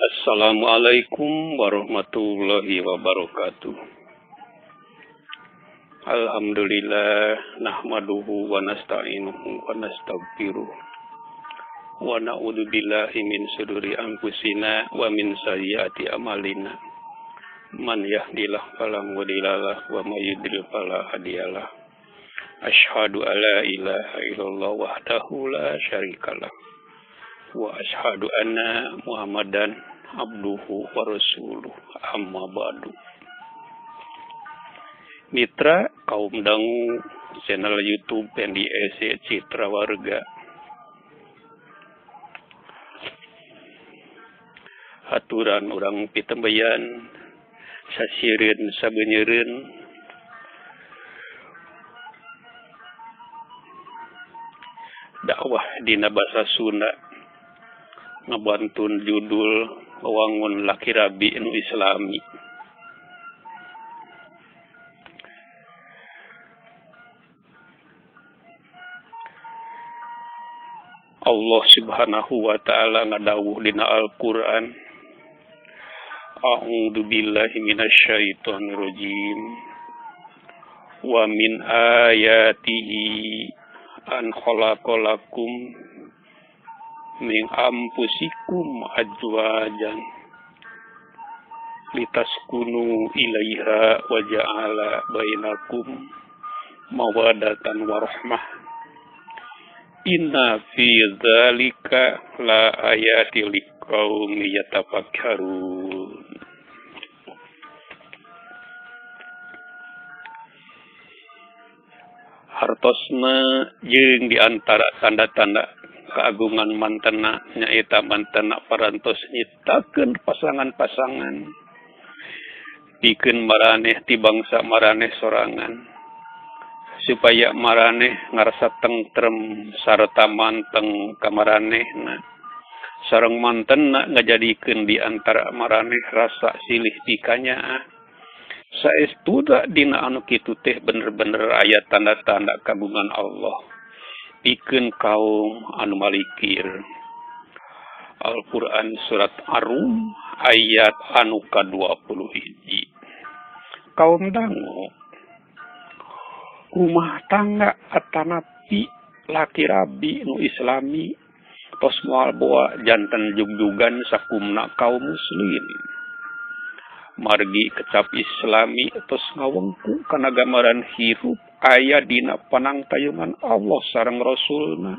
Assalamualaikum warahmatullahi wabarakatuh. Alhamdulillah nahmaduhu wa nasta'inuhu wa nastaghfiruh wa na'udzu billahi min shururi anfusina wa min sayyiati a'malina. Man yahdihillahu fala mudhillalah wa may yudlil fala hadiyalah. Asyhadu alla ilaha illallah wahdahu la syarikalah. Wa ashhadu anna Muhammadan abduhu wa rasuluh amma ba'du. Mitra kaum dangu channel YouTube NDSC Citra Warga. Haturan urang pitembayan sasiereun sabeuneureun dakwah dina basa Sunda ngabantun judul wangun laki rabi nu islami. Allah subhanahu wa ta'ala ngadawuh dina Al-Quran, a'udzu billahi minasyaitonir rajim, wa min ayatihi an khalaqalakum min ampusikum ajwajan litaskunu ilaiha wa ja'ala bainakum mawaddatan warahmah. Inna fi dzalika la ayatil liqaumin yatafakkarun. Hartosna jeung di antara tanda-tanda keagungan mantena nyaeta mantena parantos nyiptakeun pasangan-pasangan pikeun maraneh ti bangsa maraneh sorangan supaya maraneh ngarasa tentrem sarta manteng ka maranehna sareng mantenna ngajadikeun di antara maraneh rasa silih pikanyaah saestuda dina anu kitu teh bener-bener aya tanda-tanda kagungan Allah pikeun kaum anu malikir. Al-Quran surat Ar-Rum ayat anu ka-21. Kaum dangu rumah tangga atanapi laki rabi nu islami tos moal boa janten jugjugan sakumna kaum muslim margi kecap islami tos ngawengku kana gambaran hirup aya dina panangtayungan Allah sareng Rasulna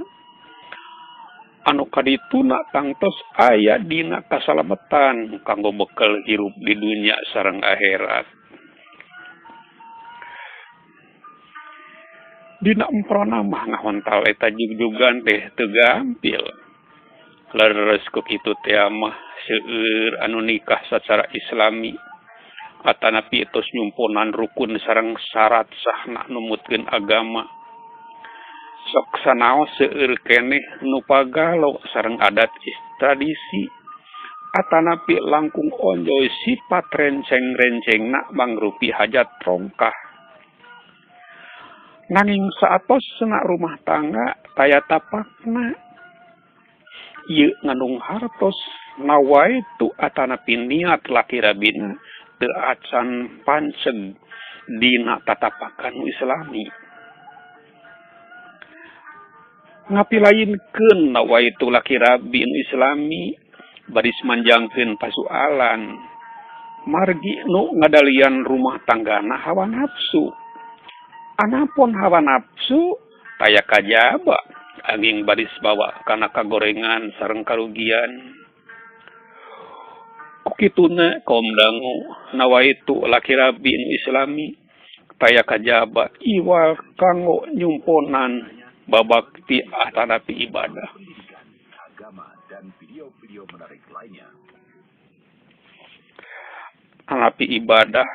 anu kadituna tangtos aya dina kasalametan kanggo bekel hirup di dunya sareng akhirat. Dina emprona mah ngahontal eta jugjugan teh teu gampil. Leres ku kitu teh mah seueur anu nikah secara islami atanapi tos nyumponan rukun sareng syarat sahna numutkeun agama. Sok sanaos seueur keneh nu pagalo sareng adat tradisi atanapi langkung onjoy sifat renceng-rencengna mangrupi hajat rongkah. Nanging saatosna rumah tangga taya tapakna ieu ngandung hartos nawaitu atanapi niat laki rabina teu acan panceg dina tatapakan islami. Ngapilainkeun nawaitu laki rabi nu islami baris manjangkeun pasualan margi nu ngadalian rumah tanggana hawa nafsu. Anapun hawa nafsu taya kajaba angin baris bawa kana kagorengan sareng karugian. Kukituna kaum dangu nawaitu laki rabi nu islami taya kajaba iwal kanggo nyumponan babakti atanapi ibadah. Agama dan video-video menarik lainnya. Anapi ibadah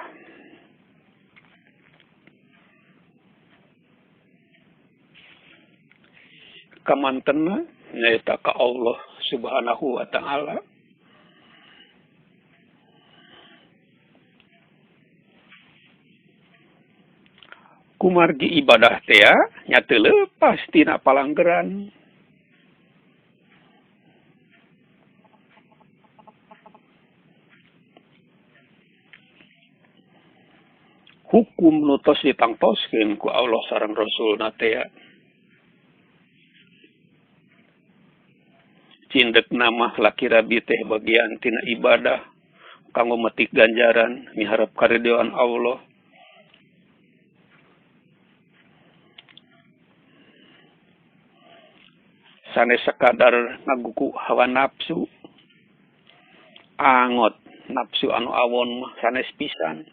kamantena nyaeta ka Allah subhanahu wa ta'ala. Kumargi ibadah teh nya teu leupas tina palanggeran. hukum nu tos ditangtoskeun ku Allah sareng Rasulna teh cindek nama laki rabi teh bagian tina ibadah kanggo metik ganjaran miharep karidhoan Allah. Sanes sekadar ngaguku hawa nafsu angot nafsu anu awon mah sanes pisan.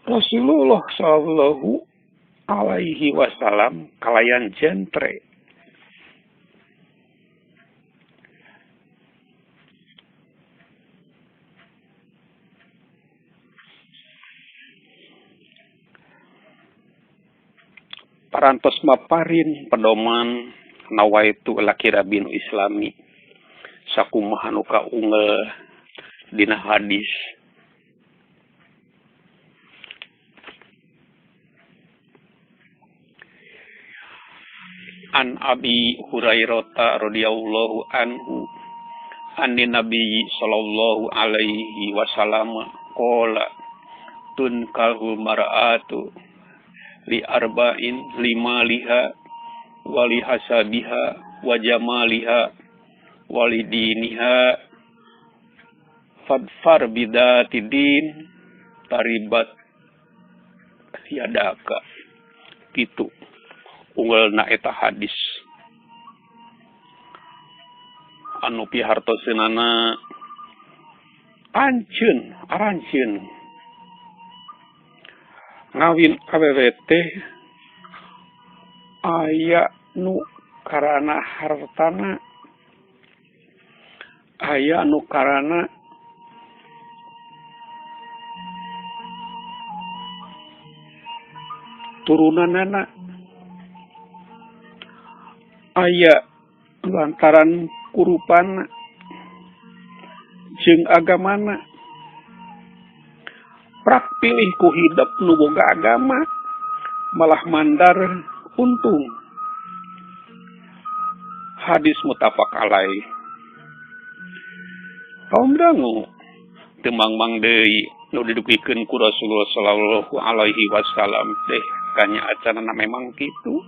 Rasulullah sallallahu alaihi wasallam kalayan jentre parantos maparin pedoman nawaitu laki rabinu islami sakumaha nu kaunggel dina hadis an Abi Hurairah radhiyallahu anhu anin Nabi sallallahu alaihi wasallam qala tunkahu mar'atu li arba'in lima liha wali hasabiha wa jamaliha wali diniha fadfar bidati din taribat yadaka kitu unggalna eta hadis anu pihartoseunana aranceun ngawin awewe teh aya nu karana hartana aya nu karana turunanana aya lantaran kurupana jeung agamana prak pilih ku hidup nu boga agama malah mandar untung. Hadis muttafaq alaih. Kaum dangu teu mangmang deui nu didukikeun ku Rasulullah sallallahu alaihi wasallam teh kanya acarana memang kitu.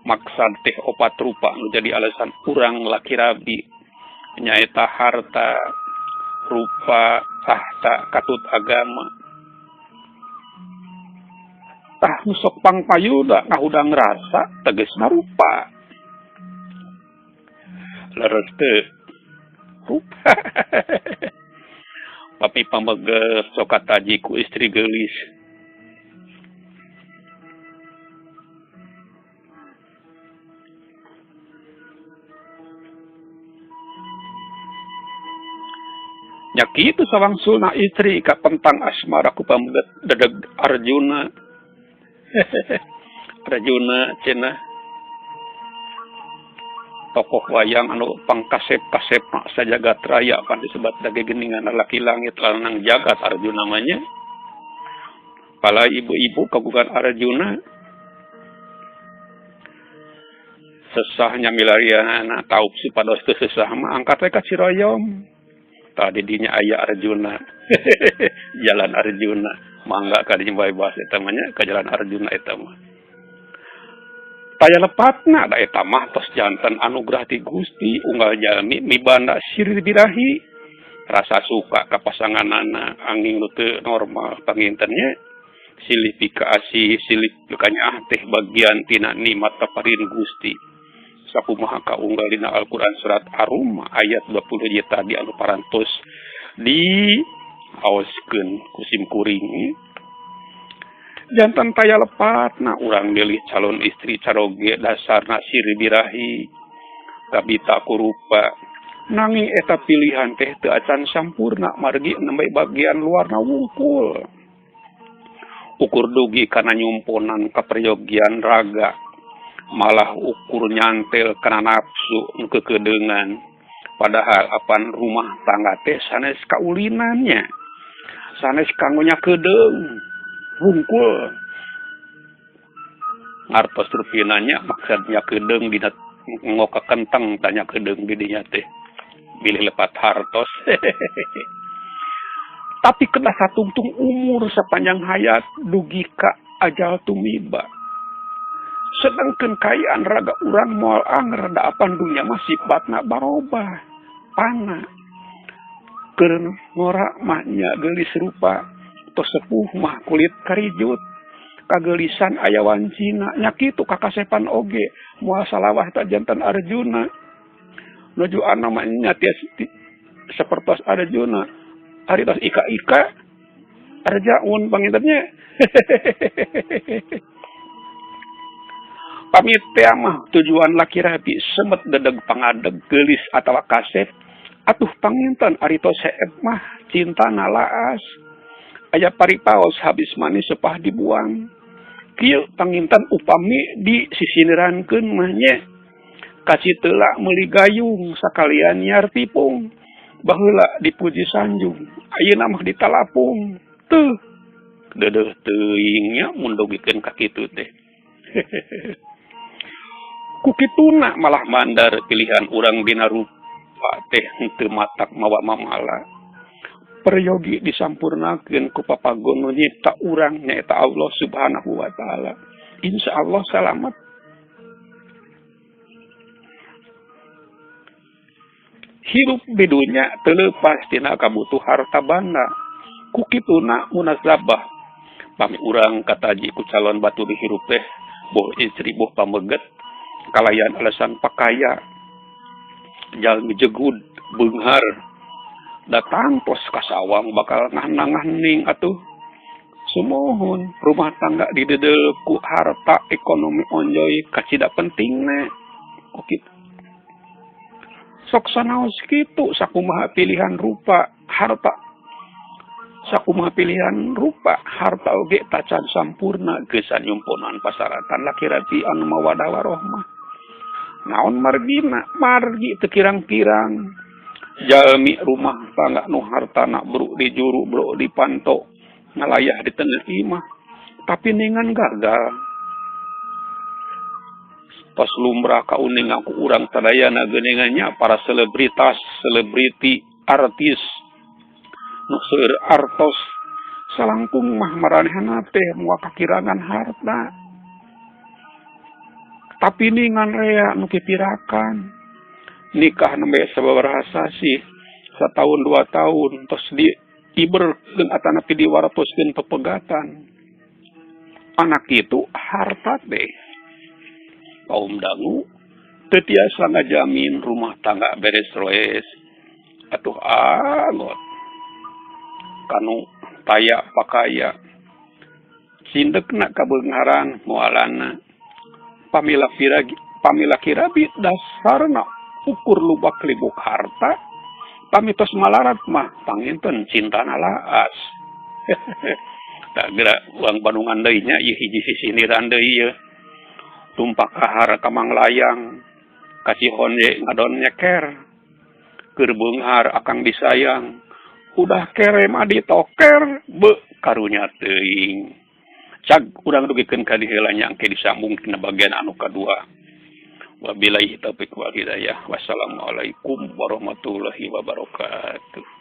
Maksad teh opat rupa nu jadi alasan urang laki rabi nyaeta harta, rupa, tahta, katut agama. Tah nu sok pangpayuda ngahudang rasa tegesna rupa. Leres teu rupa. Tapi pamegeh sok kataji ku istri geulis. Ya kitu sawangsulna istri ka pentang asmara ku pamegeh dedeg Arjuna. Arjuna cenah tokoh wayang anu pangkasep-kasep sajagat raya pan disebat dage geningan laki langit lanang jagat Arjuna namanya. Pala ibu-ibu kagungan Arjuna sesahnya milariana taub supados teu sesah mah angkat we ka Ciroyom. Tadi dinya aya Arjuna. Jalan Arjuna. Mangga ka dinya bae bahasa eta mah nya ka jalan Arjuna eta mah. Taya lepatna da eta mah tos janten anugerah ti Gusti unggal jalmi mibanda siri birahi rasa suka ka pasanganana angin teu normal pangintennya silih pikaasih silih kanya teh bagian tina nikmat paparin Gusti sakumaha kaunggal dina Al-Qur'an surat Ar-Rum ayat 20 ieu tadi anu parantos di aoskeun kusim kuring. Jantan taya lepatna urang milih calon istri caroge dasarna siri birahi kabita kurupa nanging eta pilihan teh teu acan sampurna margi nembe bagian luarna wungkul ukur dugi kana nyumponan kaperyogian raga malah ukur nyantel kana nafsu nu kekedeungan padahal apan rumah tangga teh sanes kaulinannya sanes kanggo nyakedeung wungkul artos rupinanya maksudnya kedeng dina ngoka kentang tanya kedeng di dinya teh bilih lepat hartos. Tapi kedah satungtung umur sepanjang hayat dugi ka ajal tumiba. Sedangkan kayaan raga urang moal anger daapan dunya mah sifatna barobah. Pana. Keur ngora mahnya gelis rupa. Tos sepuh mah kulit karijut. Kagelisan aya wancina. Nya kitu kakasepan oge. Moal salawah ta jantan Arjuna. Nuju ana mah nya sapertos Arjuna. Ari tos ika-ika. Arjaun pangintennya. Pamit teh mah tujuan laki rabi semet dedeg pangadeg gelis atawa kasep atuh panginten ari tos seep mah cinta nalaas aya paripaos habis manis sepah dibuang kieu panginten upami disisinirankeun mah nya kaciteula meuli gayung sakalian nyiar tipung baheula dipuji sanjung ayeuna mah ditalapung teuh dedeuh teuing nya mun dogikeun ka kitu teh. Kukituna malah mandar pilihan urang dina rupa teh henteu matak mawa mamala. Peryogi disampurnakeun ku papagon nu nyipta urang nyaeta Allah Subhanahu wa taala. Insyaallah salamet. Hirup bidunya teu leupas tina kabutuh harta banda. Kukituna munasabah pami urang kataji ku calon batu dihirup teh boh istri boh pameget kalayan alasan pakaya jalmi jegud beunghar datang tos kasawang bakal ngahning atuh sumohun rumah tangga didedel ku harta ekonomi onjoy kacida pentingna kitu sok sanaos kitu sakumaha pilihan rupa harta sakumaha pilihan rupa harta oge tacan sampurna geusan nyumpunan pasaratan laki rabi anu mawadah warohmah naon margina margi teu kirang-kirang jalmi rumah tangga nu hartana bro di juru bro di panto ngalayah di teneu imah tapi ningan gagal pas lumrah kauning aku urang sadayana geuningannya para selebriti artis nu seueur artos salangkung mah maranehna teh moal kakirangan harta tapi ningan rea nu pipirakan nikah nembe sababaraha sih 1 tahun 2 tahun tos di iberkeun atanapi diwaratoskeun pepegatan anak itu harta teh kaum dangu teu tiasa ngajamin rumah tangga beres-beres atuh angot kanu taya pakaya cindekna kabeungaran moalana pamila kirabi dasarna ukur lubak libuk harta pamitos malarat mah panginten cintana laas. Tak geura uang Bandungan deui nya ieu hiji sisiniran deui ieu tumpak kahar ka manglayang kasihon ye ngadon nyeker keur beunghar akang disayang udah kere mah ditoker be karunya teuing cag urang dugikeun ka diheula nya engke disambung tina bagian anu kadua wabillahi taufiq wal hidayah wassalamualaikum warahmatullahi wabarakatuh.